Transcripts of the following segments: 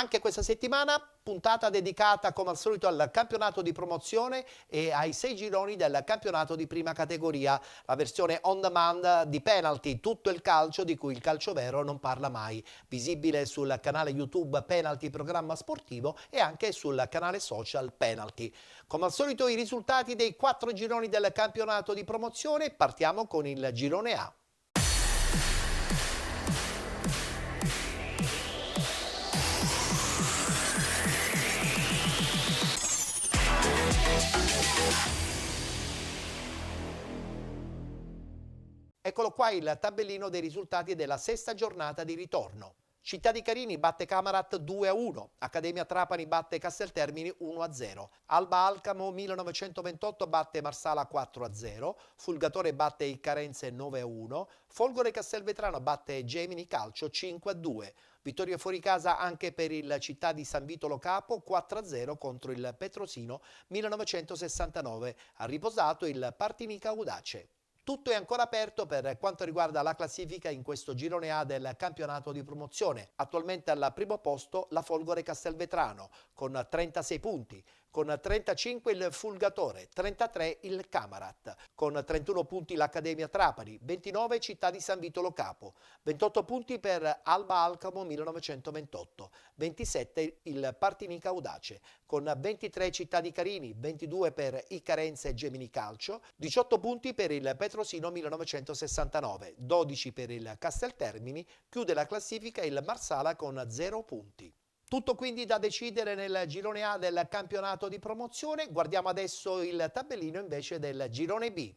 Anche questa settimana puntata dedicata come al solito al campionato di promozione e ai 6 gironi del campionato di prima categoria, la versione on demand di Penalty, tutto il calcio di cui il calcio vero non parla mai, visibile sul canale YouTube Penalty Programma Sportivo e anche sul canale social Penalty. Come al solito i risultati dei 4 gironi del campionato di promozione, partiamo con il girone A. Eccolo qua il tabellino dei risultati della sesta giornata di ritorno. Città di Carini batte Camarat 2-1, Accademia Trapani batte Casteltermini 1-0, Alba Alcamo 1928 batte Marsala 4-0, Fulgatore batte Icarense 9-1, Folgore Castelvetrano batte Gemini Calcio 5-2, vittoria fuori casa anche per il Città di San Vitolo Capo 4-0 contro il Petrosino 1969, ha riposato il Partinica Audace. Tutto è ancora aperto per quanto riguarda la classifica in questo girone A del campionato di promozione. Attualmente al primo posto la Folgore Castelvetrano con 36 punti, con 35 il Fulgatore, 33 il Camarat, con 31 punti l'Accademia Trapani, 29 Città di San Vitolo Capo, 28 punti per Alba Alcamo 1928, 27 il Partinica Audace, con 23 Città di Carini, 22 per Icarense e Gemini Calcio, 18 punti per il Petrosino 1969, 12 per il Casteltermini, chiude la classifica il Marsala con 0 punti. Tutto quindi da decidere nel girone A del campionato di promozione. Guardiamo adesso il tabellino invece del girone B.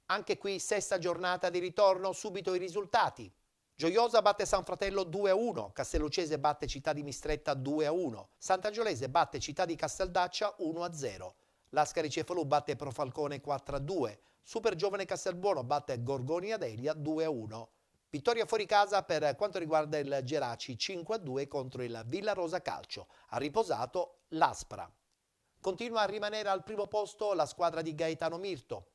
Anche qui sesta giornata di ritorno, subito i risultati. Gioiosa batte San Fratello 2-1, Castellucese batte Città di Mistretta 2-1, Sant'Angiolese batte Città di Casteldaccia 1-0. Lascari Cefalù batte Profalcone 4-2, Super Giovane Castelbuono batte Gorgonia Delia 2-1. Vittoria fuori casa per quanto riguarda il Geraci 5-2 contro il Villa Rosa Calcio, ha riposato l'Aspra. Continua a rimanere al primo posto la squadra di Gaetano Mirto.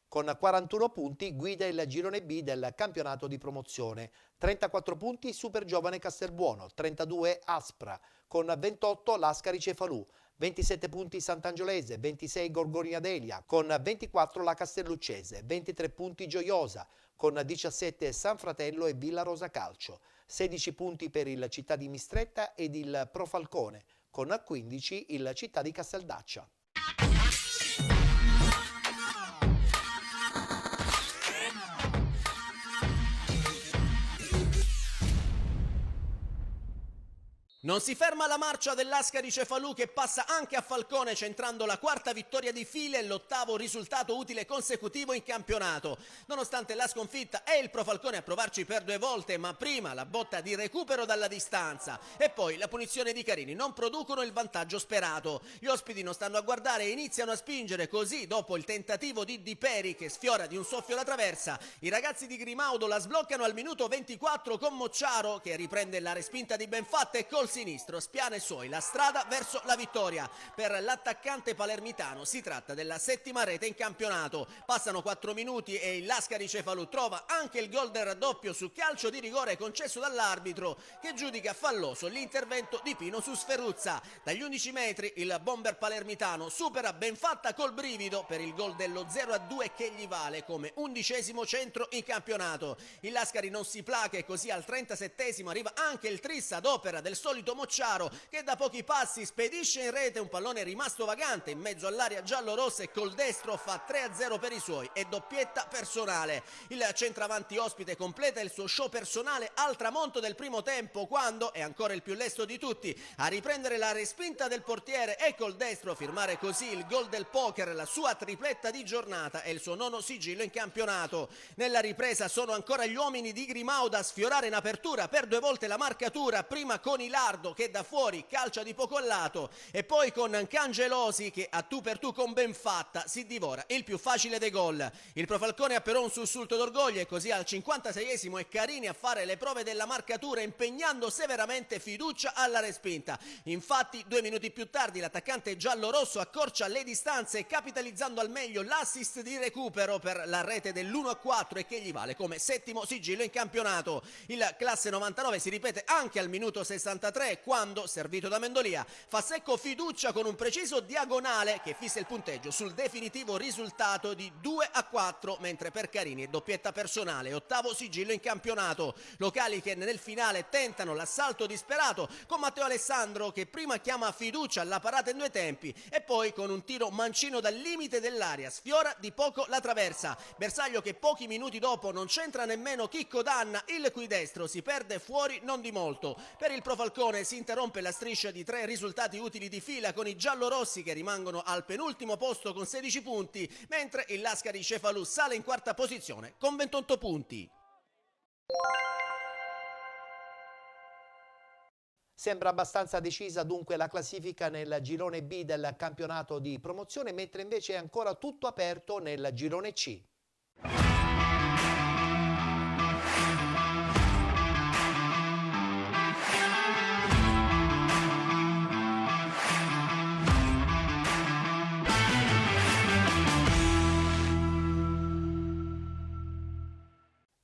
Con 41 punti guida il girone B del campionato di promozione, 34 punti Super Giovane Castelbuono, 32 Aspra, con 28 Lascari Cefalù, 27 punti Sant'Angiolese, 26 Gorgonia Delia, con 24 la Castelluccese, 23 punti Gioiosa, con 17 San Fratello e Villa Rosa Calcio, 16 punti per il Città di Mistretta ed il Profalcone, con 15 il Città di Casteldaccia. Non si ferma la marcia dell'Ascari Cefalù che passa anche a Falcone centrando la quarta vittoria di fila e l'ottavo risultato utile consecutivo in campionato. Nonostante la sconfitta è il Profalcone a provarci per 2 volte, ma prima la botta di recupero dalla distanza e poi la punizione di Carini non producono il vantaggio sperato. Gli ospiti non stanno a guardare e iniziano a spingere, così dopo il tentativo di Di Peri che sfiora di un soffio la traversa, i ragazzi di Grimaudo la sbloccano al minuto 24 con Mocciaro che riprende la respinta di Benfatta e col sinistro spiana i suoi la strada verso la vittoria. Per l'attaccante palermitano si tratta della 7ª rete in campionato. Passano 4 minuti e il Lascari Cefalù trova anche il gol del raddoppio su calcio di rigore concesso dall'arbitro che giudica falloso l'intervento di Pino su Sferruzza. Dagli 11 metri il bomber palermitano supera Benfatta col brivido per il gol dello 0-2 che gli vale come 11° centro in campionato. Il Lascari non si placa e così al 37° arriva anche il tris ad opera del solito Mocciaro che da pochi passi spedisce in rete un pallone rimasto vagante in mezzo all'area giallorossa e col destro fa 3-0 per i suoi e doppietta personale. Il centravanti ospite completa il suo show personale al tramonto del primo tempo quando, è ancora il più lesto di tutti, a riprendere la respinta del portiere e col destro firmare così il gol del poker, la sua tripletta di giornata e il suo 9° sigillo in campionato. Nella ripresa sono ancora gli uomini di Grimaudo a sfiorare in apertura per 2 volte la marcatura, prima con Ilar Pardo che da fuori calcia di poco lato e poi con Cangelosi che a tu per tu con Benfatta si divora il più facile dei gol. Il Profalcone ha però un sussulto d'orgoglio e così al 56esimo è Carini a fare le prove della marcatura impegnando severamente Fiducia alla respinta. Infatti 2 minuti più tardi l'attaccante giallo-rosso accorcia le distanze capitalizzando al meglio l'assist di recupero per la rete dell'1-4 e che gli vale come 7° sigillo in campionato. Il classe 99 si ripete anche al minuto 63 quando, servito da Mendolia, fa secco Fiducia con un preciso diagonale che fissa il punteggio sul definitivo risultato di 2-4, mentre per Carini è doppietta personale, 8° sigillo in campionato. Locali che nel finale tentano l'assalto disperato con Matteo Alessandro che prima chiama Fiducia alla parata in 2 tempi e poi con un tiro mancino dal limite dell'area sfiora di poco la traversa. Bersaglio che pochi minuti dopo non c'entra nemmeno Chicco Danna, il cui destro si perde fuori non di molto. Per il Profalcone si interrompe la striscia di 3 risultati utili di fila con i giallorossi che rimangono al penultimo posto con 16 punti, mentre il Lascari Cefalù sale in 4ª posizione con 28 punti. Sembra abbastanza decisa dunque la classifica nel girone B del campionato di promozione, mentre invece è ancora tutto aperto nel girone C.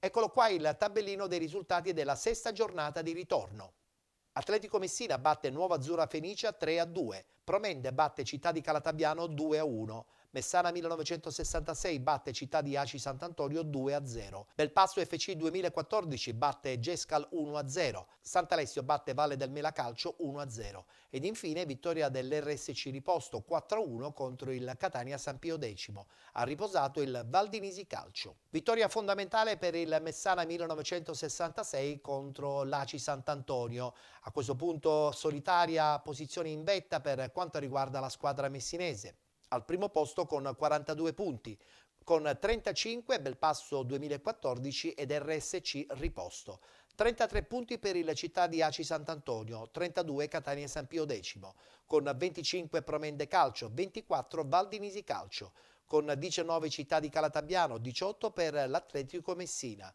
Eccolo qua il tabellino dei risultati della 6ª giornata di ritorno. Atletico Messina batte Nuova Azzurra Fenicia 3-2, Promende batte Città di Calatabbiano 2-1, Messana 1966 batte Città di Aci Sant'Antonio 2-0, Belpasso FC 2014 batte Gescal 1-0, Sant'Alessio batte Valle del Mela Calcio 1-0 ed infine vittoria dell'RSC Riposto 4-1 contro il Catania San Pio X. Ha riposato il Valdinisi Calcio. Vittoria fondamentale per il Messana 1966 contro l'Aci Sant'Antonio. A questo punto solitaria posizione in vetta per quanto riguarda la squadra messinese. Al primo posto con 42 punti, con 35 Belpasso 2014 ed RSC Riposto, 33 punti per il Città di Aci Sant'Antonio, 32 Catania San Pio X, con 25 Promende Calcio, 24 Valdinisi Calcio, con 19 Città di Calatabbiano, 18 per l'Atletico Messina,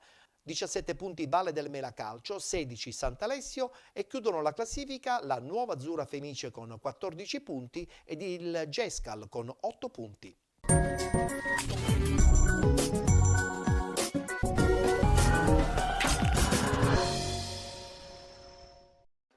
17 punti Valle del Mela Calcio, 16 Sant'Alessio e chiudono la classifica la Nuova Azzurra Fenice con 14 punti ed il Gescal con 8 punti.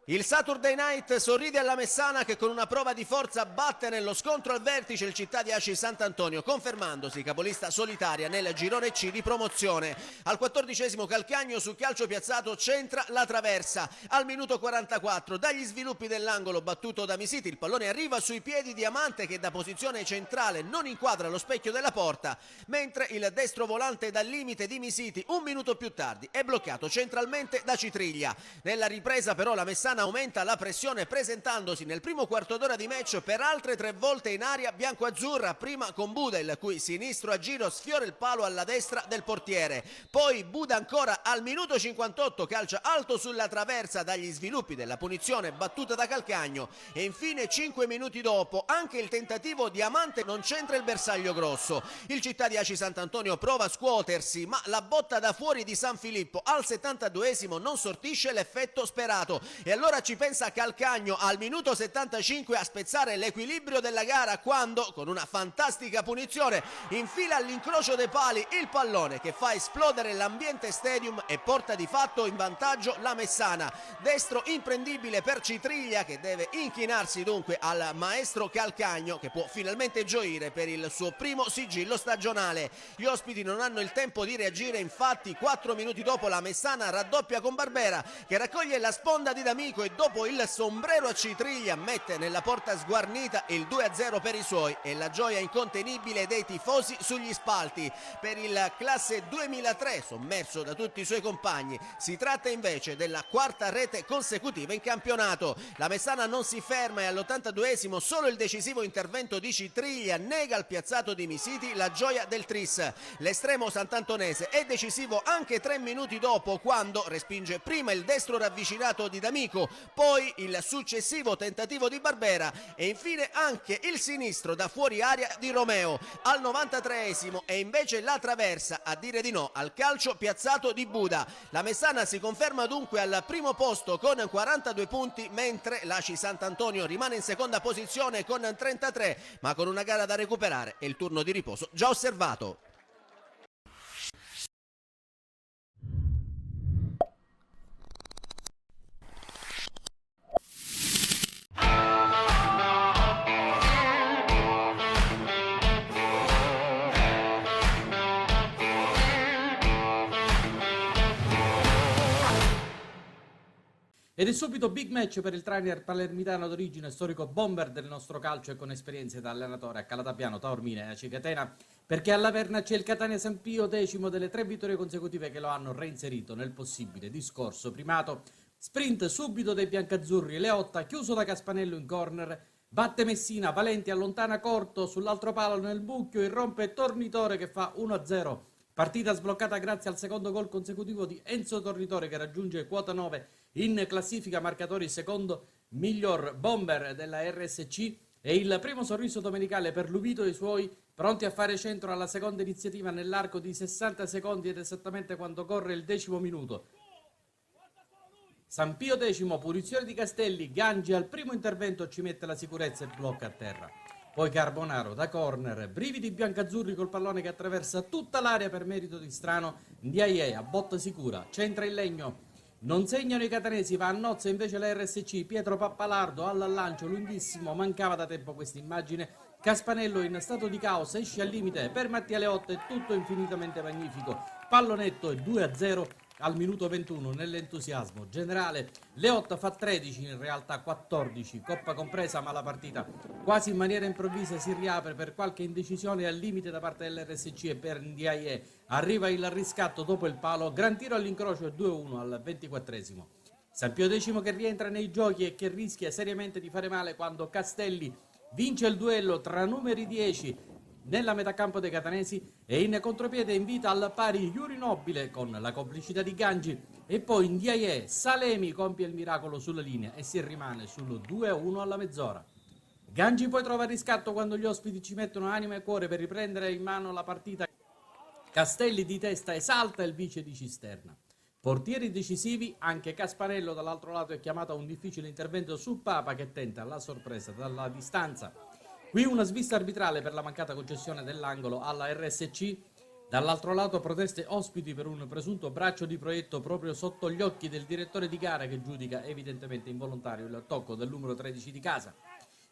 Il Saturday Night sorride alla Messana che con una prova di forza batte nello scontro al vertice il Città di Aci Sant'Antonio, confermandosi capolista solitaria nel girone C di promozione. Al 14° Calcagno su calcio piazzato centra la traversa. Al minuto 44 dagli sviluppi dell'angolo battuto da Misiti il pallone arriva sui piedi di Amante che da posizione centrale non inquadra lo specchio della porta, mentre il destro volante dal limite di Misiti un minuto più tardi è bloccato centralmente da Citriglia. Nella ripresa però la Messana aumenta la pressione presentandosi nel primo quarto d'ora di match per altre 3 volte in aria bianco-azzurra, prima con Buda il cui sinistro a giro sfiora il palo alla destra del portiere, poi Buda ancora al minuto 58 calcia alto sulla traversa dagli sviluppi della punizione battuta da Calcagno e infine 5 minuti dopo anche il tentativo di Amante non c'entra il bersaglio grosso. Il Città di Aci Sant'Antonio prova a scuotersi ma la botta da fuori di San Filippo al 72esimo non sortisce l'effetto sperato e allora ci pensa Calcagno al minuto 75 a spezzare l'equilibrio della gara quando, con una fantastica punizione, infila all'incrocio dei pali il pallone che fa esplodere l'ambiente stadium e porta di fatto in vantaggio la Messana. Destro imprendibile per Citriglia che deve inchinarsi dunque al maestro Calcagno che può finalmente gioire per il suo primo sigillo stagionale. Gli ospiti non hanno il tempo di reagire, infatti 4 minuti dopo la Messana raddoppia con Barbera che raccoglie la sponda di D'Amico e dopo il sombrero a Citriglia mette nella porta sguarnita il 2-0 per i suoi e la gioia incontenibile dei tifosi sugli spalti. Per il classe 2003 sommerso da tutti i suoi compagni si tratta invece della 4ª rete consecutiva in campionato. La Messana non si ferma e all'82esimo solo il decisivo intervento di Citriglia nega al piazzato di Misiti la gioia del tris. L'estremo sant'antonese è decisivo anche 3 minuti dopo quando respinge prima il destro ravvicinato di D'Amico Marco, poi il successivo tentativo di Barbera e infine anche il sinistro da fuori area di Romeo. Al 93esimo è invece la traversa a dire di no al calcio piazzato di Buda. La Messana si conferma dunque al primo posto con 42 punti, mentre l'Aci Sant'Antonio rimane in seconda posizione con 33, ma con una gara da recuperare e il turno di riposo già osservato. Ed è subito big match per il trainer palermitano d'origine, storico bomber del nostro calcio e con esperienze da allenatore a Calatapiano, Taormina e Aci Catena, perché alla Verna c'è il Catania San Pio, 10° delle 3 vittorie consecutive che lo hanno reinserito nel possibile discorso primato. Sprint subito dei biancazzurri, Leotta chiuso da Caspanello in corner, batte Messina, Valenti allontana corto, sull'altro palo nel bucchio, irrompe Tornitore che fa 1-0. Partita sbloccata grazie al secondo gol consecutivo di Enzo Tornitore che raggiunge quota 9 in classifica marcatori, secondo miglior bomber della RSC, e il primo sorriso domenicale per Luvito e i suoi, pronti a fare centro alla seconda iniziativa nell'arco di 60 secondi ed esattamente quando corre il 10° minuto. San Pio 10, punizione di Castelli, Gangi al primo intervento ci mette la sicurezza e blocca a terra. Poi Carbonaro da corner, brividi biancazzurri col pallone che attraversa tutta l'area per merito di Strano, Ndiaye a botta sicura, centra il legno, non segnano i catanesi, va a nozze invece la RSC, Pietro Pappalardo al lancio lunghissimo, mancava da tempo questa immagine, Caspanello in stato di caos esce al limite, per Mattia Leotta è tutto infinitamente magnifico, pallonetto e 2-0 al minuto 21 nell'entusiasmo generale. Leotta fa 13, in realtà 14, coppa compresa, ma la partita quasi in maniera improvvisa si riapre per qualche indecisione al limite da parte dell'RSC e per Ndiaye. Arriva il riscatto dopo il palo, gran tiro all'incrocio e 2-1 al 24esimo. San Pio X che rientra nei giochi e che rischia seriamente di fare male quando Castelli vince il duello tra numeri 10 nella metacampo dei catanesi e in contropiede invita al pari Yuri Nobile con la complicità di Gangi e poi Ndiaye, Salemi compie il miracolo sulla linea e si rimane sul 2-1 alla mezz'ora. Gangi poi trova riscatto quando gli ospiti ci mettono anima e cuore per riprendere in mano la partita. Castelli di testa esalta il vice di Cisterna. Portieri decisivi, anche Caspanello dall'altro lato è chiamato a un difficile intervento su Papa che tenta la sorpresa dalla distanza. Qui una svista arbitrale per la mancata concessione dell'angolo alla RSC. Dall'altro lato proteste ospiti per un presunto braccio di proietto proprio sotto gli occhi del direttore di gara che giudica evidentemente involontario il tocco del numero 13 di casa.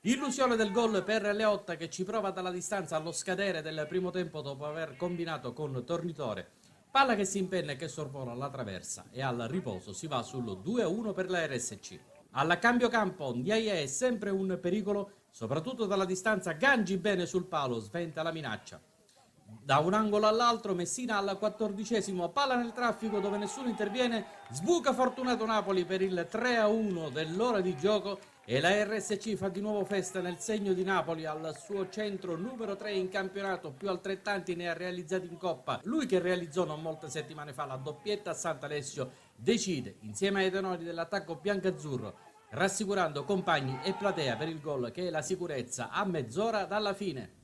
Illusione del gol per Leotta che ci prova dalla distanza allo scadere del primo tempo dopo aver combinato con Tornitore. Palla che si impenna e che sorvola la traversa e al riposo si va sul 2-1 per la RSC. Al cambio campo Ndiaye è sempre un pericolo, soprattutto dalla distanza. Gangi bene sul palo, sventa la minaccia. Da un angolo all'altro Messina al 14esimo, palla nel traffico dove nessuno interviene, sbuca fortunato Napoli per il 3-1 dell'ora di gioco e la RSC fa di nuovo festa nel segno di Napoli al suo centro numero 3 in campionato, più altrettanti ne ha realizzati in Coppa. Lui che realizzò non molte settimane fa la doppietta a Sant'Alessio decide insieme ai tenori dell'attacco biancazzurro, rassicurando compagni e platea per il gol che è la sicurezza a mezz'ora dalla fine.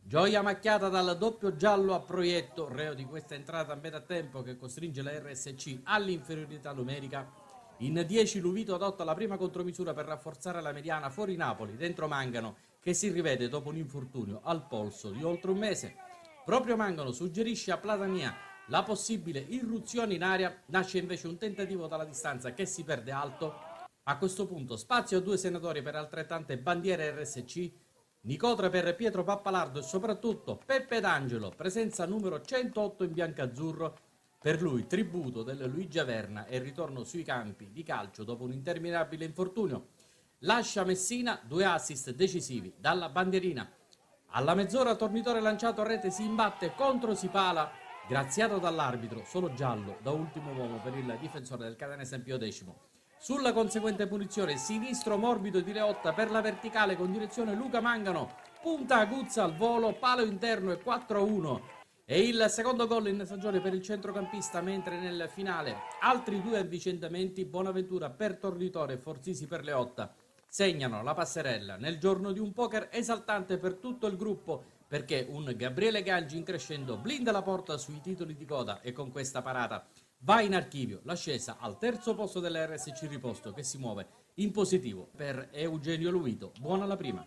Gioia macchiata dal doppio giallo a proietto, reo di questa entrata a metà tempo che costringe la RSC all'inferiorità numerica. In 10 Luvito adotta la prima contromisura per rafforzare la mediana fuori Napoli, dentro Mangano, che si rivede dopo un infortunio al polso di oltre un mese. Proprio Mangano suggerisce a Platania la possibile irruzione in area, nasce invece un tentativo dalla distanza che si perde alto. A questo punto spazio a 2 senatori per altrettante bandiere RSC, Nicotra per Pietro Pappalardo e soprattutto Peppe D'Angelo, presenza numero 108 in biancazzurro, per lui tributo del Luigi Averna e ritorno sui campi di calcio dopo un interminabile infortunio. Lascia Messina 2 assist decisivi dalla bandierina. Alla mezz'ora Tornitore lanciato a rete si imbatte contro Sipala, graziato dall'arbitro, solo giallo da ultimo uomo per il difensore del Catania San Pio X. Sulla conseguente punizione, sinistro morbido di Leotta per la verticale con direzione Luca Mangano, punta aguzza al volo, palo interno e 4-1. E il secondo gol in stagione per il centrocampista, mentre nel finale altri 2 avvicendamenti, Bonaventura per Tornitore e Forzisi per Leotta, segnano la passerella nel giorno di un poker esaltante per tutto il gruppo, perché un Gabriele Gangi in crescendo blinda la porta sui titoli di coda e con questa parata va in archivio l'ascesa al terzo posto dell'RSC Riposto, che si muove in positivo per Eugenio Luito. Buona la prima.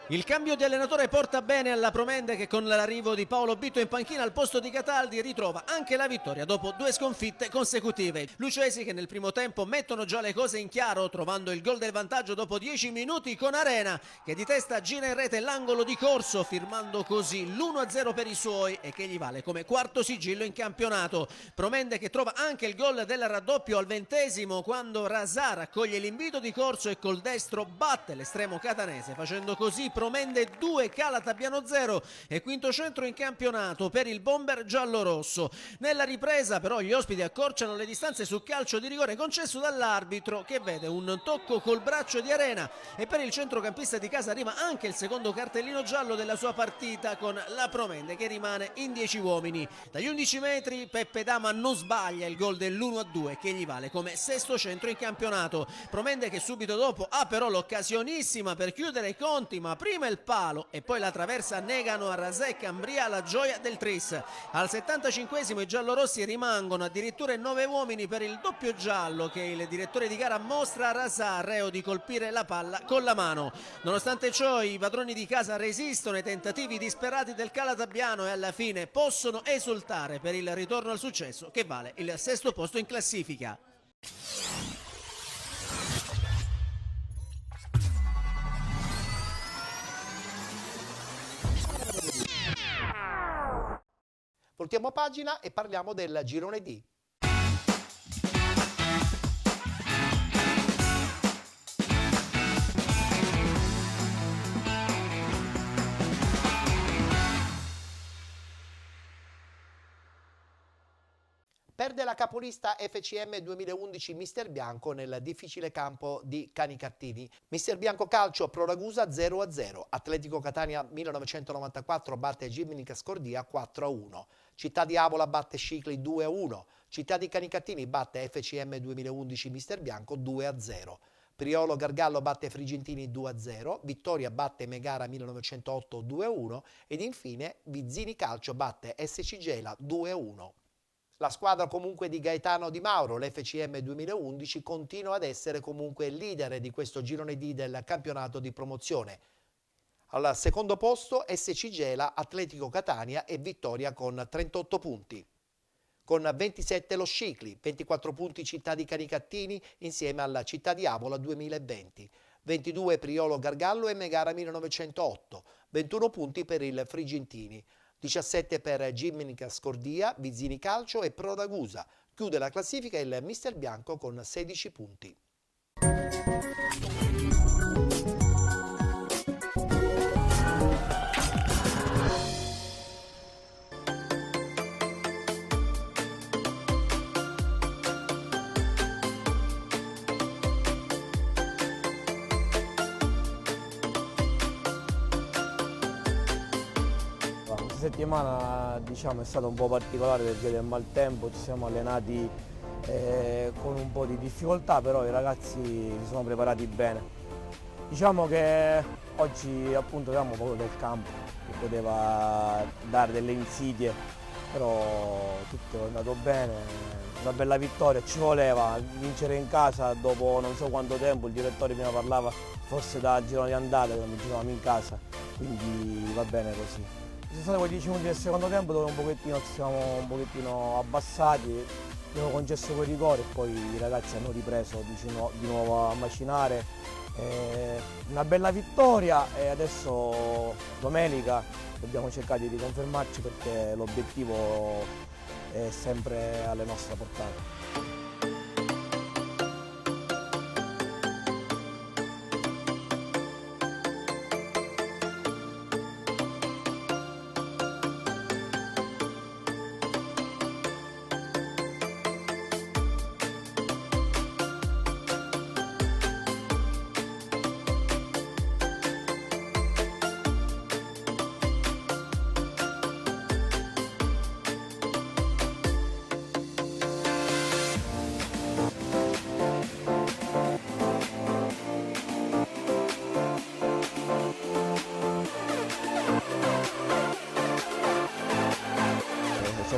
Il cambio di allenatore porta bene alla Promende, che con l'arrivo di Paolo Bitto in panchina al posto di Cataldi ritrova anche la vittoria dopo 2 sconfitte consecutive. Lucesi, che nel primo tempo mettono già le cose in chiaro trovando il gol del vantaggio dopo 10 minuti con Arena, che di testa gira in rete l'angolo di Corso, firmando così l'1-0 per i suoi e che gli vale come quarto sigillo in campionato. Promende che trova anche il gol del raddoppio al 20° quando Rasà raccoglie l'invito di Corso e col destro batte l'estremo catanese, facendo così Promende 2, Calatabbiano 0 e quinto centro in campionato per il bomber giallorosso. Nella ripresa però gli ospiti accorciano le distanze su calcio di rigore concesso dall'arbitro, che vede un tocco col braccio di Arena, e per il centrocampista di casa arriva anche il secondo cartellino giallo della sua partita, con la Promende che rimane in 10 uomini. Dagli 11 metri Peppe Dama non sbaglia il gol dell'1-2 che gli vale come sesto centro in campionato. Promende che subito dopo ha però l'occasionissima per chiudere i conti, ma prima il palo e poi la traversa negano a Rasà e Cambria la gioia del tris. Al 75° i giallorossi rimangono addirittura in 9 uomini per il doppio giallo che il direttore di gara mostra a Rasà, reo di colpire la palla con la mano. Nonostante ciò i padroni di casa resistono ai tentativi disperati del Calatabbiano e alla fine possono esultare per il ritorno al successo, che vale il sesto posto in classifica. Voltiamo pagina e parliamo del girone D. Perde la capolista FCM 2011 Mister Bianco nel difficile campo di Canicattini. Mister Bianco Calcio Pro Ragusa 0-0. Atletico Catania 1994 batte Gimnica Scordia 4-1. Città di Avola batte Scicli 2-1. Città di Canicattini batte FCM 2011 Mister Bianco 2-0. Priolo Gargallo batte Frigentini 2-0, Vittoria batte Megara 1908 2-1 ed infine Vizzini Calcio batte SC Gela 2-1. La squadra comunque di Gaetano Di Mauro, l'FCM 2011, continua ad essere comunque leader di questo girone D del campionato di promozione. Al secondo posto SC Gela, Atletico Catania e Vittoria con 38 punti. Con 27 lo Scicli, 24 punti Città di Canicattini insieme alla Città di Avola 2020, 22 Priolo Gargallo e Megara 1908, 21 punti per il Frigentini, 17 per Gimnica Scordia, Vizzini Calcio e Pro Ragusa. Chiude la classifica il Mister Bianco con 16 punti. Questa settimana diciamo, è stata un po' particolare perché del maltempo, ci siamo allenati con un po' di difficoltà, però i ragazzi si sono preparati bene. Diciamo che oggi appunto avevamo poco del campo che poteva dare delle insidie, però tutto è andato bene, una bella vittoria, ci voleva vincere in casa dopo non so quanto tempo, il direttore prima parlava forse da girone di andata quando giocavamo in casa, quindi va bene così. Ci sono stati quei 10 minuti del secondo tempo dove ci siamo un pochettino abbassati, abbiamo concesso quei rigori e poi i ragazzi hanno ripreso di nuovo a macinare. Una bella vittoria e adesso domenica dobbiamo cercare di riconfermarci perché l'obiettivo è sempre alle nostre portate.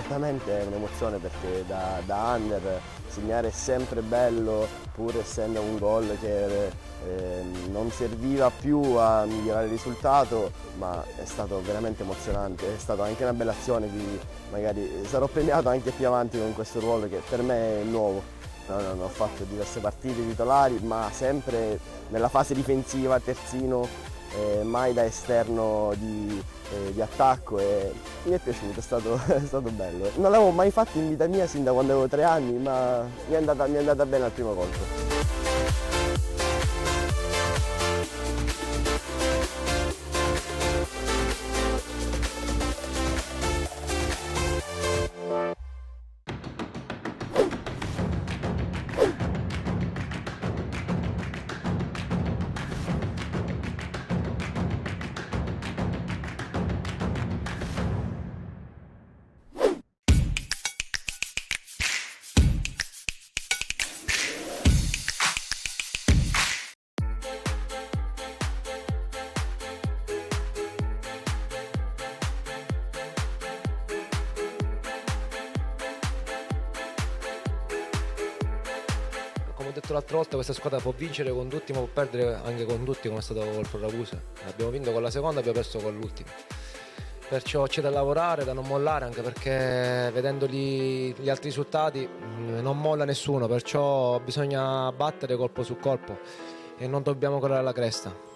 certamente è un'emozione perché da under segnare è sempre bello, pur essendo un gol che non serviva più a migliorare il risultato, ma è stato veramente emozionante, è stata anche una bella azione, quindi magari sarò premiato anche più avanti con questo ruolo che per me è nuovo. Ho fatto diverse partite titolari, ma sempre nella fase difensiva, terzino, mai da esterno di attacco, e mi è piaciuto, è stato bello. Non l'avevo mai fatto in vita mia sin da quando avevo 3 anni, ma mi è andata bene al primo colpo. Come ho detto l'altra volta, questa squadra può vincere con tutti ma può perdere anche con tutti, come è stato col Pro Ragusa. Abbiamo vinto con la seconda, abbiamo perso con l'ultima. Perciò c'è da lavorare, da non mollare, anche perché vedendo gli altri risultati non molla nessuno, perciò bisogna battere colpo su colpo e non dobbiamo correre alla cresta.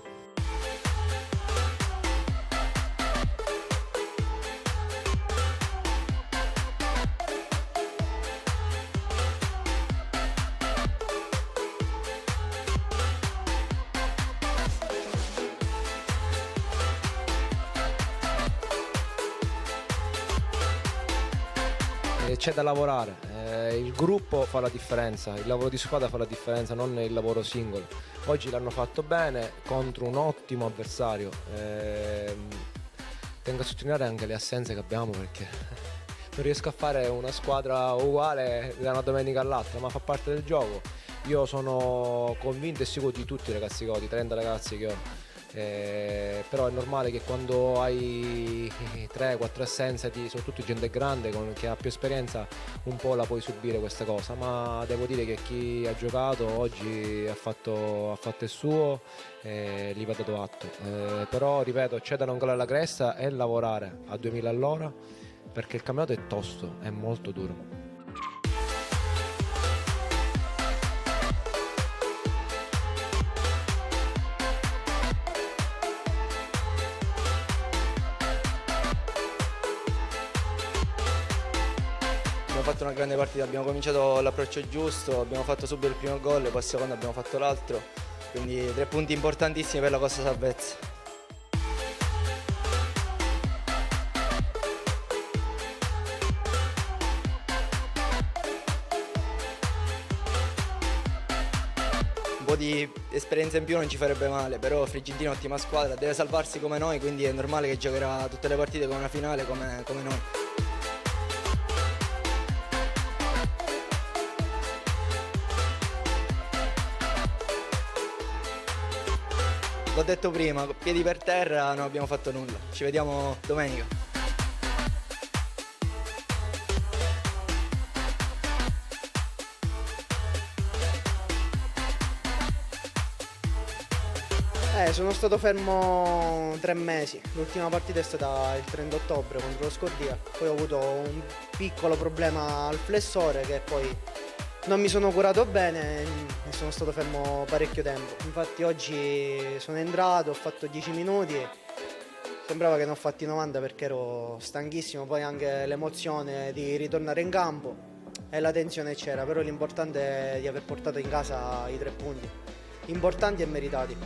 C'è da lavorare, il gruppo fa la differenza, il lavoro di squadra fa la differenza, non il lavoro singolo. Oggi l'hanno fatto bene contro un ottimo avversario. Tengo a sottolineare anche le assenze che abbiamo, perché non riesco a fare una squadra uguale da una domenica all'altra, ma fa parte del gioco. Io sono convinto e sicuro di tutti i ragazzi che ho, di 30 ragazzi che ho. Però è normale che quando hai 3-4 assenze, soprattutto gente grande che ha più esperienza, un po' la puoi subire questa cosa, ma devo dire che chi ha giocato oggi ha fatto il suo e gli va dato atto. Però ripeto, c'è da non calare la cresta e lavorare a 2000 all'ora, perché il campionato è tosto, è molto duro. Abbiamo fatto una grande partita, abbiamo cominciato all'approccio giusto, abbiamo fatto subito il primo gol, poi al secondo abbiamo fatto l'altro, quindi 3 punti importantissimi per la Costa Salvezza. Un po' di esperienza in più non ci farebbe male, però Frigittino è un'ottima squadra, deve salvarsi come noi, quindi è normale che giocherà tutte le partite come una finale come noi. L'ho detto prima, piedi per terra non abbiamo fatto nulla. Ci vediamo domenica. Sono stato fermo 3 mesi. L'ultima partita è stata il 30 ottobre contro lo Scordia. Poi ho avuto un piccolo problema al flessore che poi non mi sono curato bene e sono stato fermo parecchio tempo. Infatti oggi sono entrato, ho fatto 10 minuti, sembrava che ne ho fatti 90 perché ero stanchissimo, poi anche l'emozione di ritornare in campo e la tensione c'era, però l'importante è di aver portato in casa i 3 punti, importanti e meritati.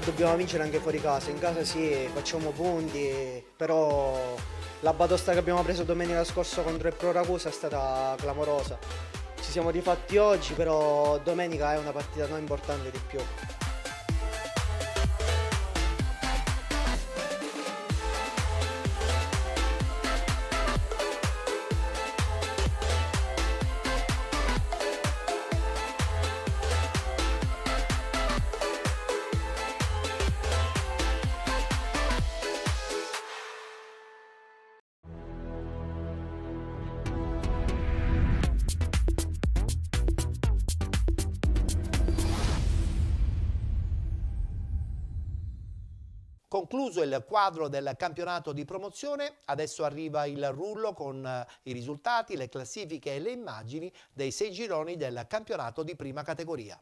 Dobbiamo vincere anche fuori casa, in casa sì, facciamo punti, però La batosta che abbiamo preso domenica scorsa contro il Pro Ragusa è stata clamorosa. Ci siamo rifatti oggi, però domenica è una partita non importante di più. Concluso il quadro del campionato di promozione, adesso arriva il rullo con i risultati, le classifiche e le immagini dei 6 gironi del campionato di prima categoria.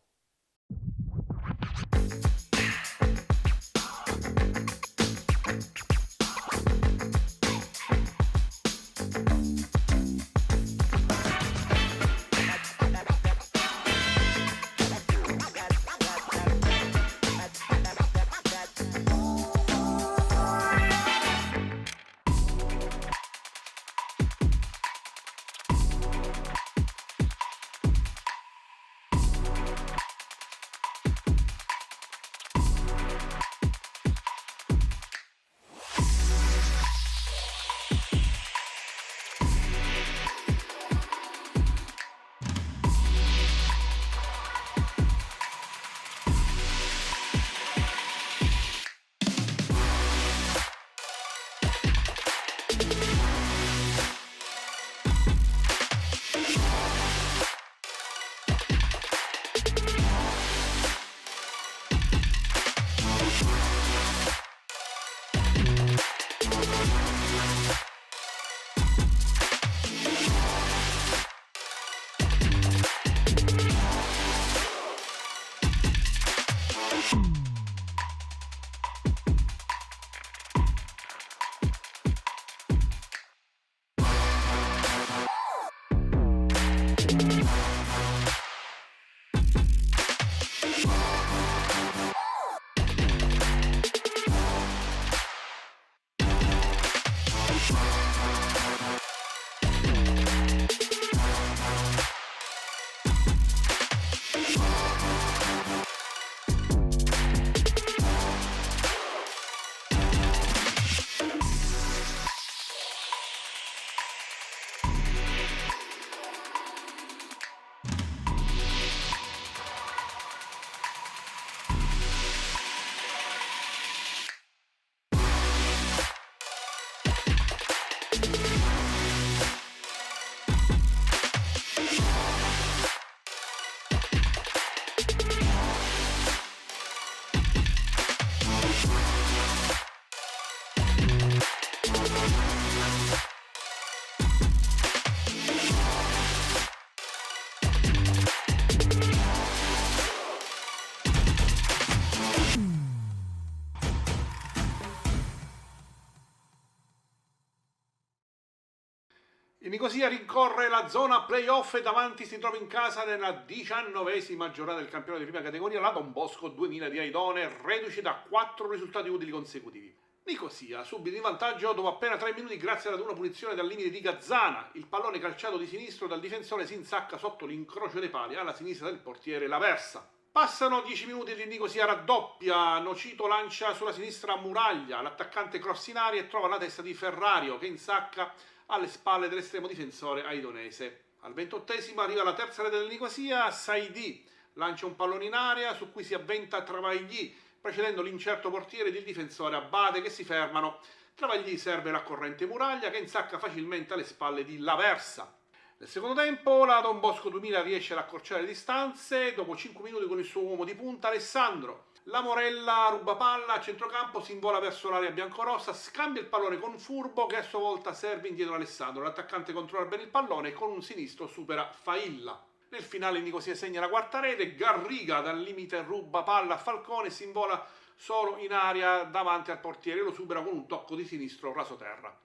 Il Nicosia rincorre la zona playoff e davanti si trova in casa nella 19ª giornata del campionato di prima categoria la Don Bosco 2000 di Aidone, reduce da 4 risultati utili consecutivi. Nicosia subito in vantaggio dopo appena 3 minuti grazie ad una punizione dal limite di Gazzana. Il pallone calciato di sinistro dal difensore si insacca sotto l'incrocio dei pali alla sinistra del portiere Laversa. Passano 10 minuti e il Nicosia raddoppia, Nocito lancia sulla sinistra Muraglia, l'attaccante cross in aria e trova la testa di Ferrario che insacca alle spalle dell'estremo difensore aidonese. Al 28esimo arriva la terza rete del Nicosia, Saidi lancia un pallone in area su cui si avventa Travagli, precedendo l'incerto portiere ed il difensore Abate che si fermano. Travagli serve la corrente Muraglia che insacca facilmente alle spalle di Laversa. Nel secondo tempo la Don Bosco 2000 riesce ad accorciare le distanze dopo 5 minuti con il suo uomo di punta Alessandro. La Morella ruba palla a centrocampo, si invola verso l'area biancorossa, scambia il pallone con Furbo che a sua volta serve indietro Alessandro. L'attaccante controlla bene il pallone e con un sinistro supera Failla. Nel finale Nicosia segna la quarta rete, Garriga dal limite ruba palla a Falcone e si invola solo in aria davanti al portiere, lo supera con un tocco di sinistro rasoterra.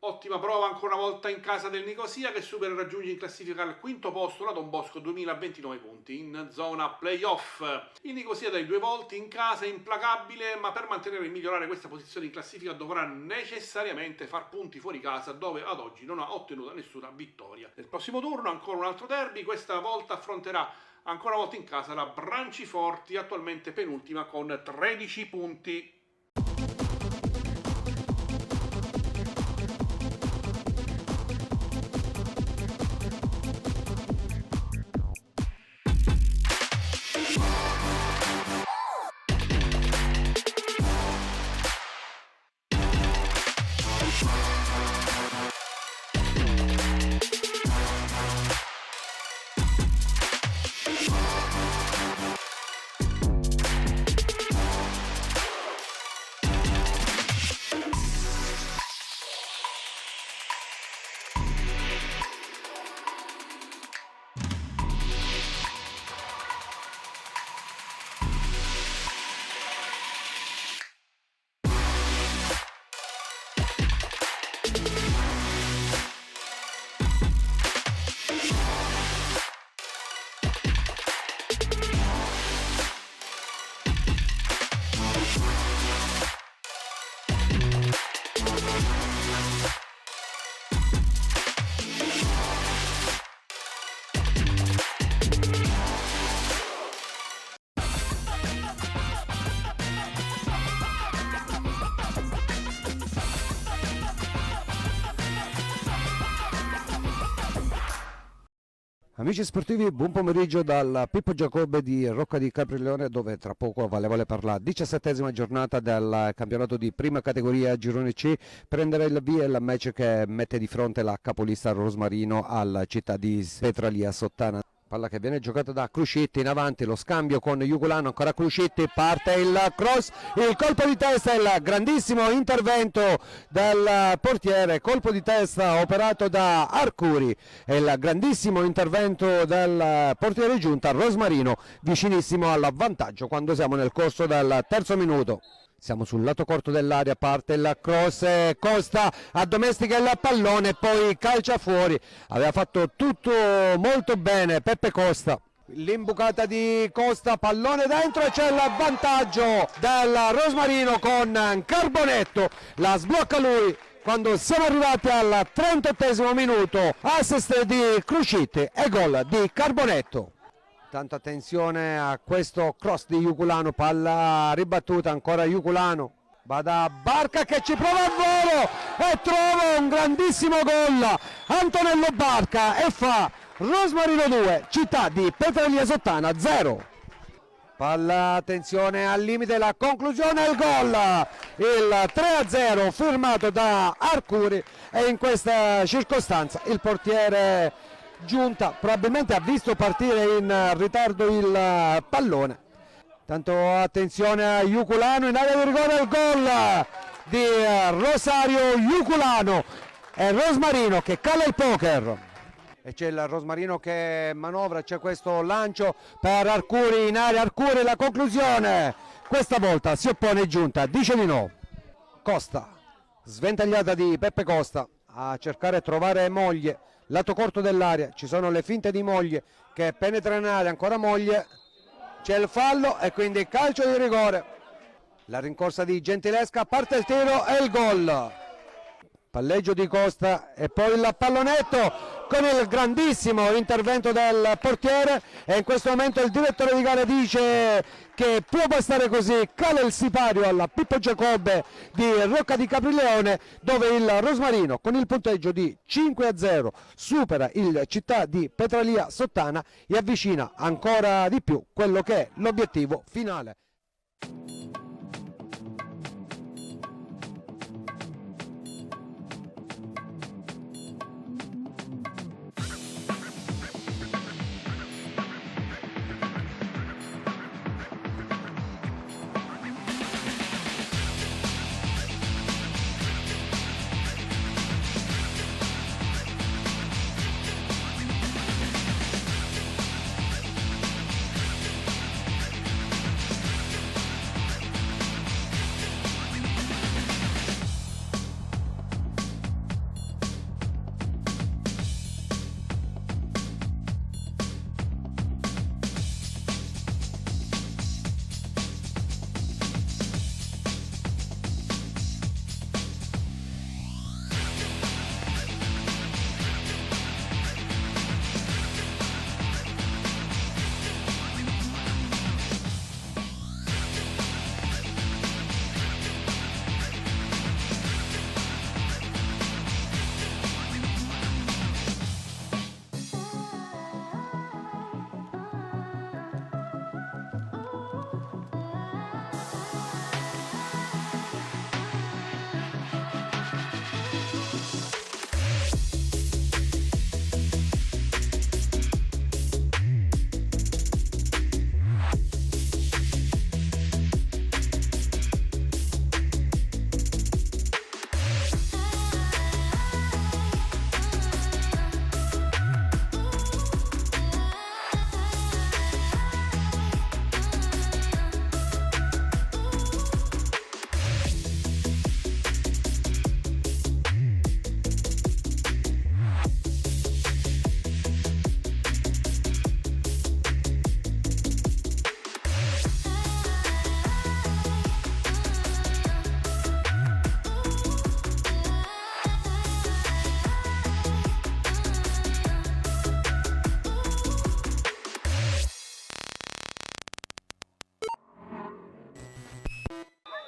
Ottima prova ancora una volta in casa del Nicosia, che supera e raggiunge in classifica al quinto posto la Don Bosco 2029 punti in zona playoff. Il Nicosia dai 2 volte in casa è implacabile, ma per mantenere e migliorare questa posizione in classifica dovrà necessariamente far punti fuori casa, dove ad oggi non ha ottenuto nessuna vittoria. Nel prossimo turno ancora un altro derby, questa volta affronterà ancora una volta in casa la Branciforti, attualmente penultima con 13 punti. Amici sportivi, buon pomeriggio dal Pippo Giacobbe di Rocca di Caprileone, dove tra poco Valle per la 17ª giornata del campionato di prima categoria Girone C prenderà il via il match che mette di fronte la capolista Rosmarino alla città di Petralia Sottana. Palla che viene giocata da Crucitti in avanti, lo scambio con Jugulano, ancora Crucitti, parte il cross, il colpo di testa, il grandissimo intervento del portiere, colpo di testa operato da Arcuri e il grandissimo intervento del portiere Giunta, Rosmarino vicinissimo al vantaggio quando siamo nel corso del terzo minuto. Siamo sul lato corto dell'area, parte il cross, Costa addomestica il pallone, poi calcia fuori. Aveva fatto tutto molto bene Peppe Costa. L'imbucata di Costa, pallone dentro e c'è il vantaggio del Rosmarino con Carbonetto. La sblocca lui quando siamo arrivati al 38esimo minuto. Assist di Crucitti e gol di Carbonetto. Tanta attenzione a questo cross di Jugulano, palla ribattuta, ancora Jugulano, va da Barca che ci prova al volo e trova un grandissimo gol Antonello Barca e fa Rosmarino 2, città di Petralia Sottana 0. Palla, attenzione, al limite la conclusione, il gol, il 3-0 firmato da Arcuri e in questa circostanza il portiere Giunta probabilmente ha visto partire in ritardo il pallone. Tanto attenzione a Jugulano in area di rigore, il gol di Rosario Jugulano e Rosmarino che cala il poker. E c'è il Rosmarino che manovra, c'è questo lancio per Arcuri in area, Arcuri la conclusione, questa volta si oppone Giunta, dice di no. Costa, sventagliata di Peppe Costa a cercare di trovare Moglie. Lato corto dell'area, ci sono le finte di Moglie che penetra in area, ancora Moglie, c'è il fallo e quindi calcio di rigore. La rincorsa di Gentilesca, parte il tiro e il gol. Palleggio di Costa e poi il pallonetto con il grandissimo intervento del portiere e in questo momento il direttore di gara dice che può bastare così, cala il sipario alla Pippo Giacobbe di Rocca di Caprileone, dove il Rosmarino con il punteggio di 5-0 supera il città di Petralia Sottana e avvicina ancora di più quello che è l'obiettivo finale.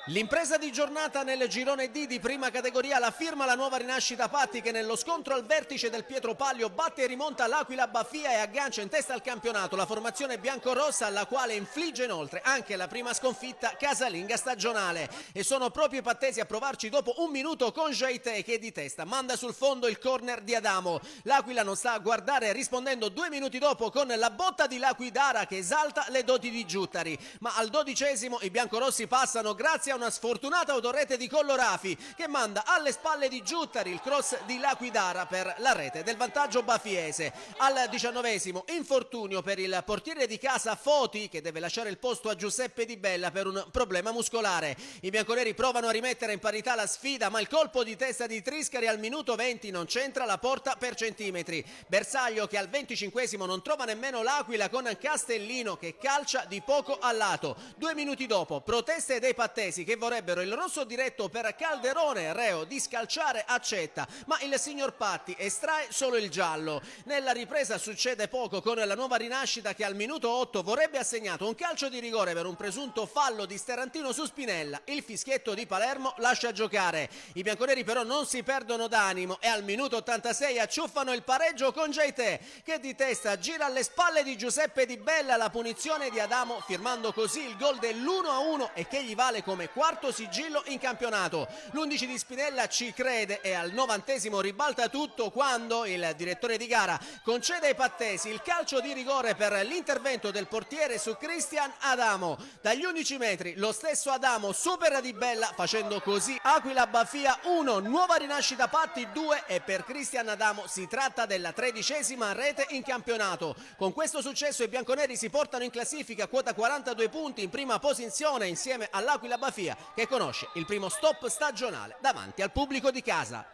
L'impresa di giornata nel girone D di prima categoria la firma la nuova rinascita Patti, che nello scontro al vertice del Pietro Pallio batte e rimonta l'Aquila Bafia e aggancia in testa al campionato la formazione biancorossa, alla quale infligge inoltre anche la prima sconfitta casalinga stagionale. E sono proprio i pattesi a provarci dopo un minuto con Jaite, che di testa manda sul fondo il corner di Adamo. L'Aquila non sta a guardare, rispondendo 2 minuti dopo con la botta di Laquidara che esalta le doti di Giuttari. Ma al 12° i biancorossi passano grazie a una sfortunata autorete di Collorafi, che manda alle spalle di Giuttari il cross di Laquidara per la rete del vantaggio bafiese. Al 19° infortunio per il portiere di casa Foti, che deve lasciare il posto a Giuseppe Di Bella per un problema muscolare. I bianconeri provano a rimettere in parità la sfida, ma il colpo di testa di Triscari al minuto 20 non c'entra la porta per centimetri. Bersaglio, che al 25° non trova nemmeno l'Aquila, con Castellino che calcia di poco a lato. 2 minuti dopo proteste dei pattesi, che vorrebbero il rosso diretto per Calderone, reo di scalciare accetta, ma il signor Patti estrae solo il giallo. Nella ripresa succede poco, con la nuova rinascita che al minuto 8 vorrebbe assegnato un calcio di rigore per un presunto fallo di Sterantino su Spinella. Il fischietto di Palermo lascia giocare. I bianconeri però non si perdono d'animo e al minuto 86 acciuffano il pareggio con Jaite, che di testa gira alle spalle di Giuseppe Di Bella la punizione di Adamo, firmando così il gol dell'1-1 e che gli vale come quarto sigillo in campionato. L'11 di Spinella ci crede e al 90° ribalta tutto, quando il direttore di gara concede ai pattesi il calcio di rigore per l'intervento del portiere su Cristian Adamo. Dagli 11 metri lo stesso Adamo supera Di Bella, facendo così Aquila Bafia 1, nuova rinascita Patti 2, e per Cristian Adamo si tratta della 13ª rete in campionato. Con questo successo i bianconeri si portano in classifica a quota 42 punti, in prima posizione insieme all'Aquila Bafia, che conosce il primo stop stagionale davanti al pubblico di casa.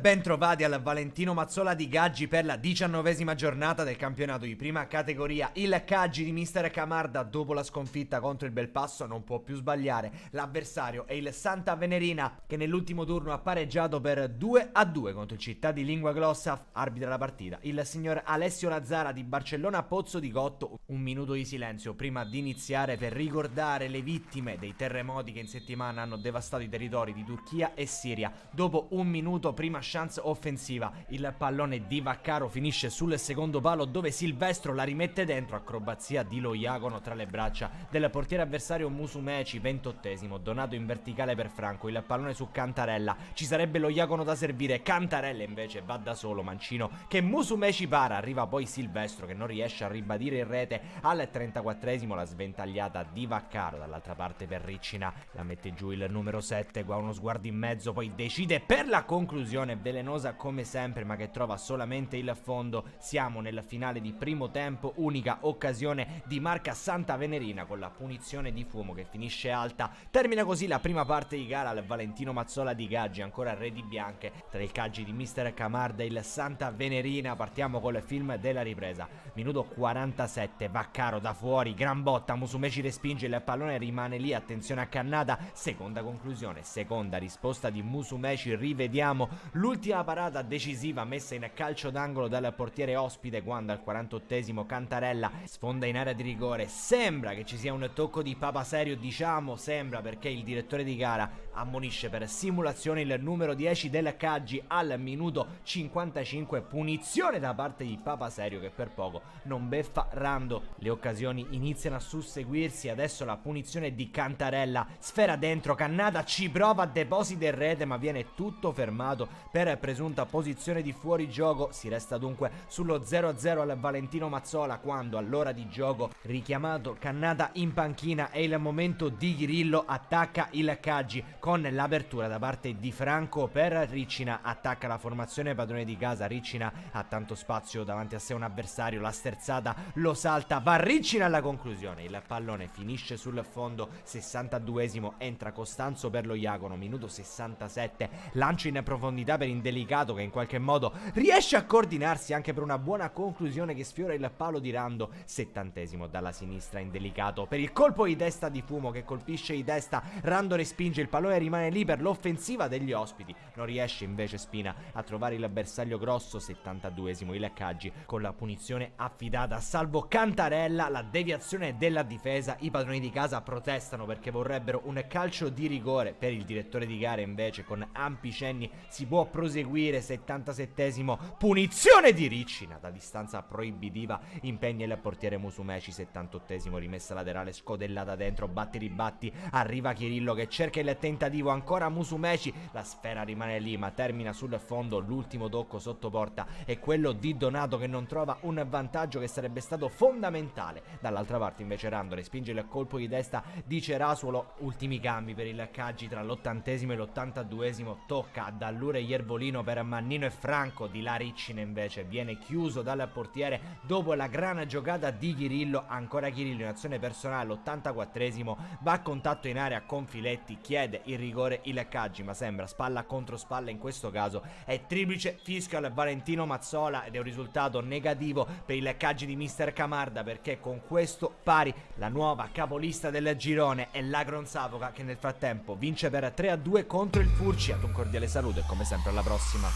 Ben trovati al Valentino Mazzola di Gaggi per la 19ª giornata del campionato di prima categoria. Il Gaggi di mister Camarda, dopo la sconfitta contro il Belpasso, non può più sbagliare. L'avversario è il Santa Venerina, che nell'ultimo turno ha pareggiato per 2-2 contro il Città di Lingua Glossa. Arbitra la partita il signor Alessio Lazzara di Barcellona Pozzo di Gotto. Un minuto di silenzio prima di iniziare per ricordare le vittime dei terremoti che in settimana hanno devastato i territori di Turchia e Siria. Dopo un minuto, prima chance offensiva, il pallone di Vaccaro finisce sul secondo palo, dove Silvestro la rimette dentro, acrobazia di Loiacono tra le braccia del portiere avversario Musumeci. 28esimo, donato in verticale per Franco, il pallone su Cantarella, ci sarebbe Loiacono da servire, Cantarella invece va da solo, mancino che Musumeci para, arriva poi Silvestro che non riesce a ribadire in rete. Al 34esimo la sventagliata di Vaccaro, dall'altra parte per Riccina, la mette giù il numero 7, qua uno sguardo in mezzo, poi decide per la conclusione, velenosa come sempre ma che trova solamente il fondo. Siamo nel finale di primo tempo, unica occasione di marca Santa Venerina con la punizione di Fumo che finisce alta. Termina così la prima parte di gara al Valentino Mazzola di Gaggi, ancora reti bianche tra il Gaggi di mister Camarda e il Santa Venerina. Partiamo col film della ripresa, minuto 47, Vaccaro da fuori, gran botta, Musumeci respinge, il pallone rimane lì, attenzione a Cannata, seconda conclusione, seconda risposta di Musumeci, rivediamo lui l'ultima parata decisiva messa in calcio d'angolo dal portiere ospite quando al 48esimo Cantarella sfonda in area di rigore. Sembra che ci sia un tocco di Papaserio, diciamo sembra perché il direttore di gara ammonisce per simulazione il numero 10 del Caggi al minuto 55, punizione da parte di Papaserio che per poco non beffa Rando. Le occasioni iniziano a susseguirsi, adesso la punizione di Cantarella, sfera dentro, Cannata ci prova, deposita in rete ma viene tutto fermato per presunta posizione di fuorigioco. Si resta dunque sullo 0-0 al Valentino Mazzola quando all'ora di gioco, richiamato Cannata in panchina, è il momento di Ghirillo, attacca il Caggi con l'apertura da parte di Franco per Riccina, attacca la formazione padrone di casa. Riccina ha tanto spazio davanti a sé un avversario, la sterzata lo salta, va Riccina alla conclusione, il pallone finisce sul fondo. 62esimo, entra Costanzo per lo Iacono, minuto 67, lancio in profondità per Indelicato che in qualche modo riesce a coordinarsi anche per una buona conclusione che sfiora il palo di Rando. 70esimo, dalla sinistra Indelicato per il colpo di testa di Fumo che colpisce di testa, Rando respinge, il pallone rimane lì per l'offensiva degli ospiti, non riesce invece Spina a trovare il bersaglio grosso. 72esimo, il Caggi con la punizione affidata a salvo Cantarella, la deviazione della difesa. I padroni di casa protestano perché vorrebbero un calcio di rigore, per il direttore di gara invece con ampi cenni si può proseguire. 77esimo, punizione di Riccina da distanza proibitiva, impegna il portiere Musumeci. 78esimo, rimessa laterale scodellata dentro, batti ribatti, arriva Chirillo che cerca il tentativo, ancora Musumeci, la sfera rimane lì ma termina sul fondo. L'ultimo tocco sotto porta è quello di Donato che non trova un vantaggio che sarebbe stato fondamentale. Dall'altra parte invece Rando respinge il colpo di testa di Cerasuolo. Ultimi cambi per il Caggi tra l'80esimo e l'82esimo, tocca ad Allure Iervolino per Mannino e Franco. Di là Riccina invece viene chiuso dal portiere dopo la gran giocata di Chirillo, ancora Chirillo in azione personale. L'84esimo, va a contatto in area con Filetti, chiede il rigore il Caggi ma sembra spalla contro spalla, in questo caso è triplice fischio al Valentino Mazzola ed è un risultato negativo per il Caggi di mister Camarda perché con questo pari la nuova capolista del girone è l'Agron Savoca che nel frattempo vince per 3-2 contro il Furci. Ad un cordiale saluto e come sempre alla prossima.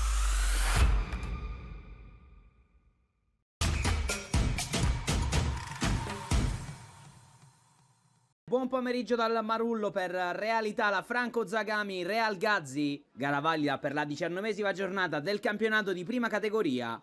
Buon pomeriggio dal Marullo per Realità, la Franco Zagami Real Gazzi, gara valida per la 19esima giornata del campionato di prima categoria.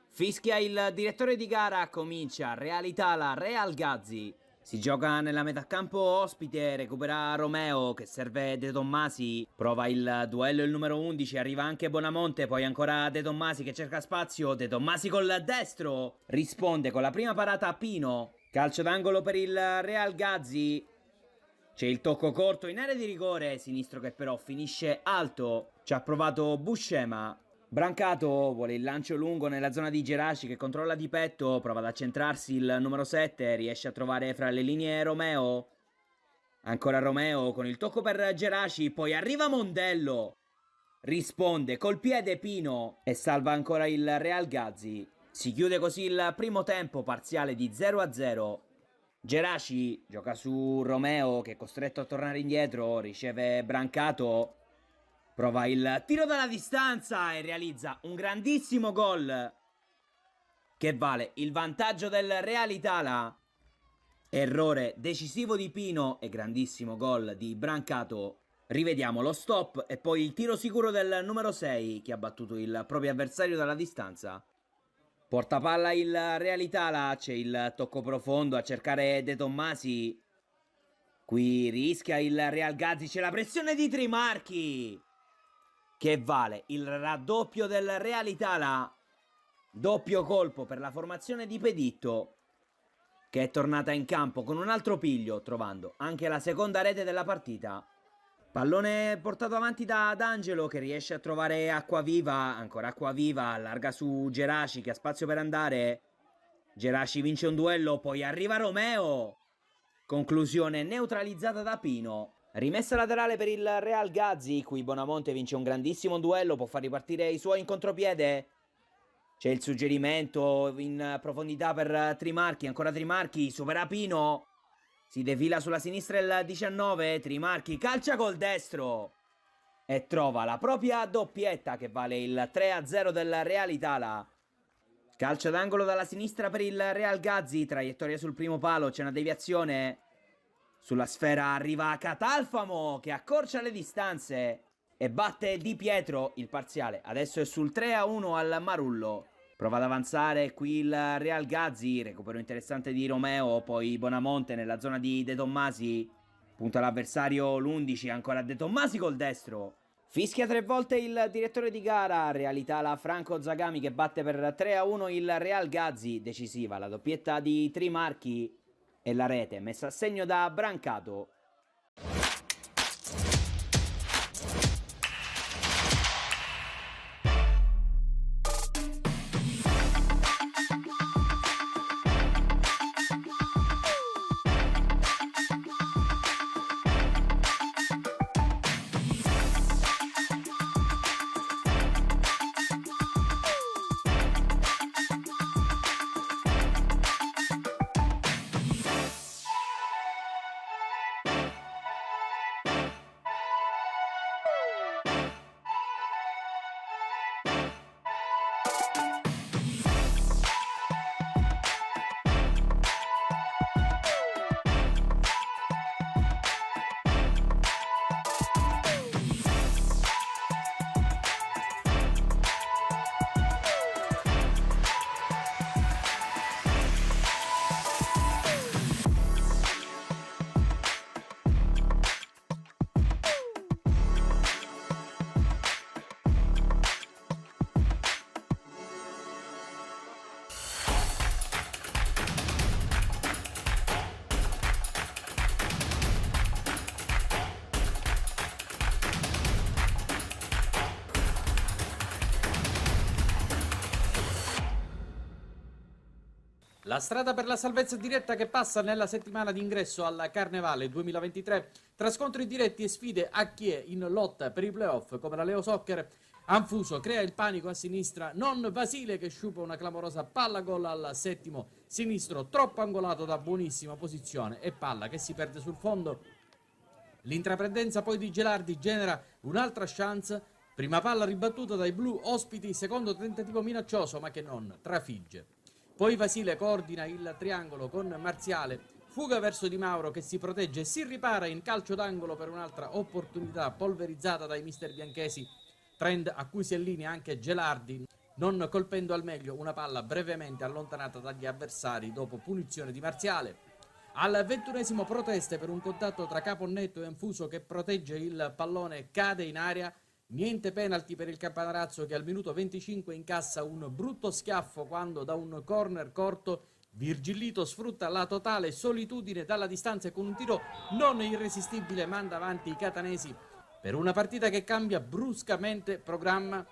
Fischia il direttore di gara, comincia Realità la Real Gazzi. Si gioca nella metà campo ospite, recupera Romeo che serve De Tommasi, prova il duello il numero 11, arriva anche Bonamonte, poi ancora De Tommasi che cerca spazio, De Tommasi col destro, risponde con la prima parata a Pino, calcio d'angolo per il Real Gazzi, c'è il tocco corto in area di rigore, sinistro che però finisce alto, ci ha provato Buscema. Brancato vuole il lancio lungo nella zona di Geraci che controlla di petto, prova ad accentrarsi il numero 7, riesce a trovare fra le linee Romeo. Ancora Romeo con il tocco per Geraci, poi arriva Mondello. Risponde col piede Pino e salva ancora il Real Gazzi. Si chiude così il primo tempo, parziale di 0-0. Geraci gioca su Romeo che è costretto a tornare indietro, riceve Brancato. Prova il tiro dalla distanza e realizza un grandissimo gol che vale il vantaggio del Real Italia. Errore decisivo di Pino e grandissimo gol di Brancato. Rivediamo lo stop e poi il tiro sicuro del numero 6 che ha battuto il proprio avversario dalla distanza. Porta palla il Real Italia, c'è il tocco profondo a cercare De Tommasi. Qui rischia il Real Gazzi, c'è la pressione di Trimarchi che vale il raddoppio del Real Italia. Doppio colpo per la formazione di Peditto che è tornata in campo con un altro piglio, trovando anche la seconda rete della partita. Pallone portato avanti da D'Angelo che riesce a trovare Acquaviva, ancora Acquaviva, allarga su Geraci che ha spazio per andare. Geraci vince un duello, poi arriva Romeo. Conclusione neutralizzata da Pino. Rimessa laterale per il Real Gazzi, qui Bonamonte vince un grandissimo duello, può far ripartire i suoi in contropiede. C'è il suggerimento in profondità per Trimarchi, ancora Trimarchi, supera Pino. Si defila sulla sinistra il 19, Trimarchi calcia col destro. e trova la propria doppietta che vale il 3-0 del Real Italia. Calcio d'angolo dalla sinistra per il Real Gazzi, traiettoria sul primo palo, c'è una deviazione. Sulla sfera arriva Catalfamo che accorcia le distanze e batte Di Pietro. Il parziale adesso è sul 3-1 al Marullo. Prova ad avanzare qui il Real Gazzi, recupero interessante di Romeo, poi Bonamonte nella zona di De Tommasi. Punta l'avversario l'11, ancora De Tommasi col destro. Fischia 3 volte il direttore di gara, realità la Franco Zagami che batte per 3-1 il Real Gazzi, decisiva la doppietta di Trimarchi e la rete messa a segno da Brancato. La strada per la salvezza diretta che passa nella settimana di ingresso al Carnevale 2023 tra scontri diretti e sfide a chi è in lotta per i playoff come la Leo Soccer. Anfuso crea il panico a sinistra, non Basile che sciupa una clamorosa palla gol al settimo sinistro troppo angolato da buonissima posizione e palla che si perde sul fondo. L'intraprendenza poi di Gelardi genera un'altra chance, prima palla ribattuta dai blu ospiti, secondo tentativo minaccioso ma che non trafigge. Poi Basile coordina il triangolo con Marziale, fuga verso Di Mauro che si protegge e si ripara in calcio d'angolo per un'altra opportunità polverizzata dai mister bianchesi, trend a cui si allinea anche Gelardi, non colpendo al meglio una palla brevemente allontanata dagli avversari dopo punizione di Marziale. Al 21esimo proteste per un contatto tra Caponnetto e Anfuso che protegge il pallone, cade in aria. Niente penalty per il Campanarazzo che al minuto 25 incassa un brutto schiaffo quando da un corner corto Virgillito sfrutta la totale solitudine dalla distanza e con un tiro non irresistibile manda avanti i catanesi per una partita che cambia bruscamente programma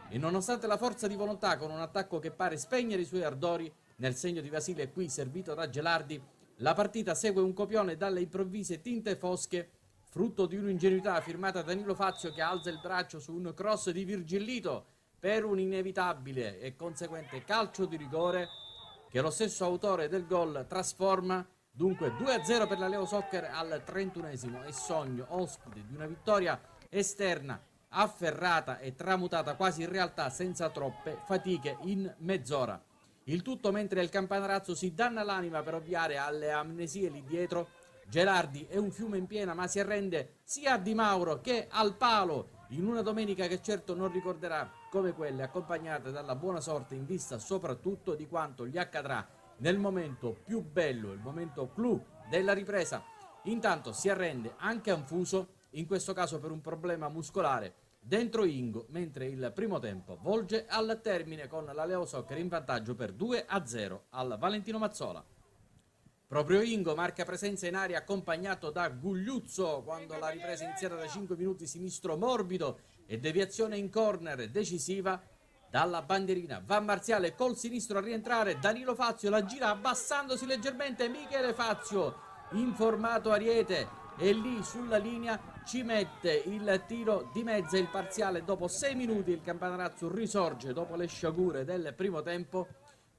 e nonostante la forza di volontà con un attacco che pare spegnere i suoi ardori nel segno di Basile qui servito da Gelardi, la partita segue un copione dalle improvvise tinte fosche frutto di un'ingenuità firmata Danilo Fazio che alza il braccio su un cross di Virgillito per un inevitabile e conseguente calcio di rigore che lo stesso autore del gol trasforma. Dunque 2-0 per la Leo Soccer al 31esimo e sogno ospite di una vittoria esterna afferrata e tramutata quasi in realtà senza troppe fatiche in mezz'ora. Il tutto mentre il Campanarazzo si danna l'anima per ovviare alle amnesie lì dietro. Gelardi è un fiume in piena ma si arrende sia a Di Mauro che al palo in una domenica che certo non ricorderà come quelle accompagnate dalla buona sorte in vista soprattutto di quanto gli accadrà nel momento più bello, il momento clou della ripresa. Intanto si arrende anche Anfuso, in questo caso per un problema muscolare, dentro Ingo, mentre il primo tempo volge al termine con la Leo Soccer in vantaggio per 2-0 al Valentino Mazzola. Proprio Ingo marca presenza in aria accompagnato da Gugliuzzo quando la ripresa iniziata da 5 minuti sinistro morbido e deviazione in corner decisiva dalla bandierina. Va Marziale col sinistro a rientrare, Danilo Fazio la gira abbassandosi leggermente, Michele Fazio informato Ariete e lì sulla linea ci mette il tiro di mezza, il parziale dopo 6 minuti. Il Campanarazzo risorge dopo le sciagure del primo tempo.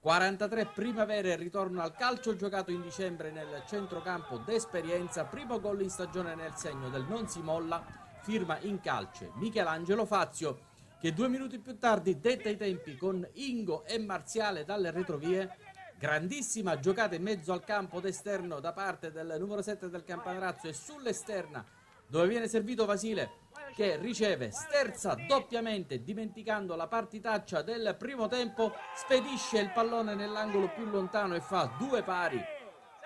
43 primavere, ritorno al calcio giocato in dicembre nel centrocampo d'esperienza, primo gol in stagione nel segno del non si molla, firma in calce Michelangelo Fazio, che 2 minuti più tardi detta i tempi con Ingo e Marziale dalle retrovie. Grandissima giocata in mezzo al campo d'esterno da parte del numero 7 del Campanarazzo e sull'esterna dove viene servito Vasile, che riceve, sterza doppiamente dimenticando la partitaccia del primo tempo, spedisce il pallone nell'angolo più lontano e fa 2 pari.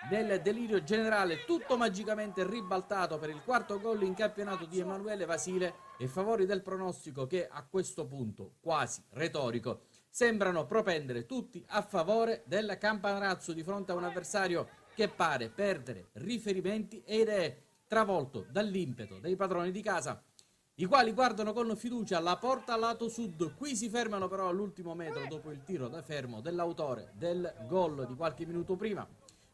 Nel delirio generale tutto magicamente ribaltato per il quarto gol in campionato di Emanuele Vasile e favori del pronostico che a questo punto, quasi retorico, sembrano propendere tutti a favore del Campanarazzo di fronte a un avversario che pare perdere riferimenti ed è travolto dall'impeto dei padroni di casa, i quali guardano con fiducia la porta lato sud. Qui si fermano però all'ultimo metro dopo il tiro da fermo dell'autore del gol di qualche minuto prima.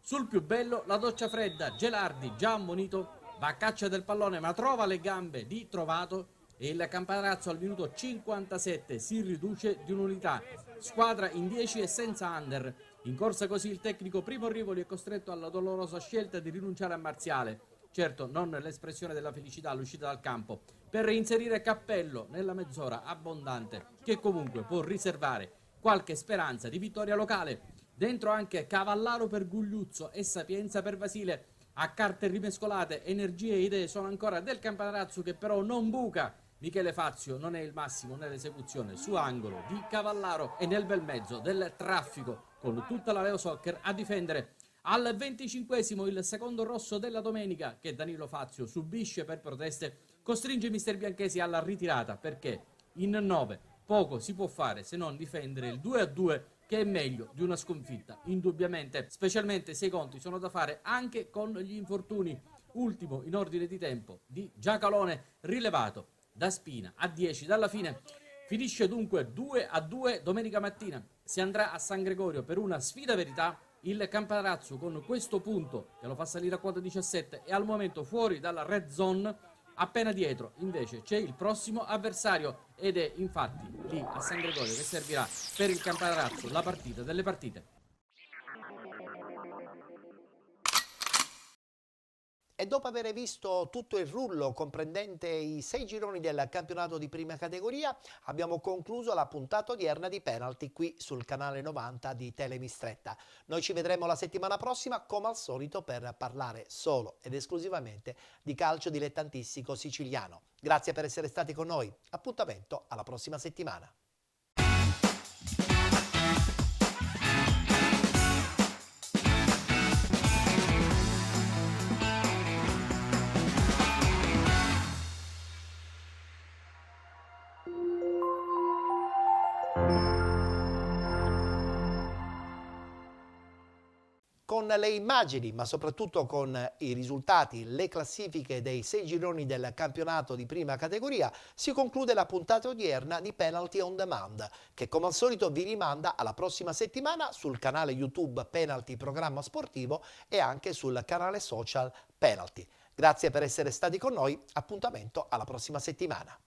Sul più bello la doccia fredda, Gelardi già ammonito va a caccia del pallone ma trova le gambe di Trovato e il Campanarazzo al minuto 57 si riduce di un'unità, squadra in 10 e senza under. In corsa così il tecnico Primo Rivoli è costretto alla dolorosa scelta di rinunciare a Marziale, certo non l'espressione della felicità all'uscita dal campo, per reinserire Cappello nella mezz'ora abbondante che comunque può riservare qualche speranza di vittoria locale. Dentro anche Cavallaro per Gugliuzzo e Sapienza per Vasile. A carte rimescolate, energie e idee sono ancora del Campanarazzo che però non buca. Michele Fazio non è il massimo nell'esecuzione su angolo di Cavallaro e nel bel mezzo del traffico con tutta la Leo Soccer a difendere. Al 25esimo il secondo rosso della domenica che Danilo Fazio subisce per proteste costringe Mister Bianchesi alla ritirata perché in 9 poco si può fare se non difendere il 2-2 che è meglio di una sconfitta indubbiamente, specialmente se i conti sono da fare anche con gli infortuni. Ultimo in ordine di tempo di Giacalone rilevato da Spina a 10 dalla fine. Finisce dunque 2-2 domenica mattina. Si andrà a San Gregorio per una sfida verità. Il Campanarazzo con questo punto che lo fa salire a quota 17 è al momento fuori dalla red zone. Appena dietro invece c'è il prossimo avversario ed è infatti lì a San Gregorio che servirà per il Campanarazzo la partita delle partite. E dopo aver visto tutto il rullo comprendente i 6 gironi del campionato di prima categoria, abbiamo concluso la puntata odierna di Penalty qui sul canale 90 di Telemistretta. Noi ci vedremo la settimana prossima come al solito per parlare solo ed esclusivamente di calcio dilettantistico siciliano. Grazie per essere stati con noi, appuntamento alla prossima settimana. Con le immagini, ma soprattutto con i risultati, le classifiche dei 6 gironi del campionato di prima categoria, si conclude la puntata odierna di Penalty on Demand, che come al solito vi rimanda alla prossima settimana sul canale YouTube Penalty Programma Sportivo e anche sul canale social Penalty. Grazie per essere stati con noi, appuntamento alla prossima settimana.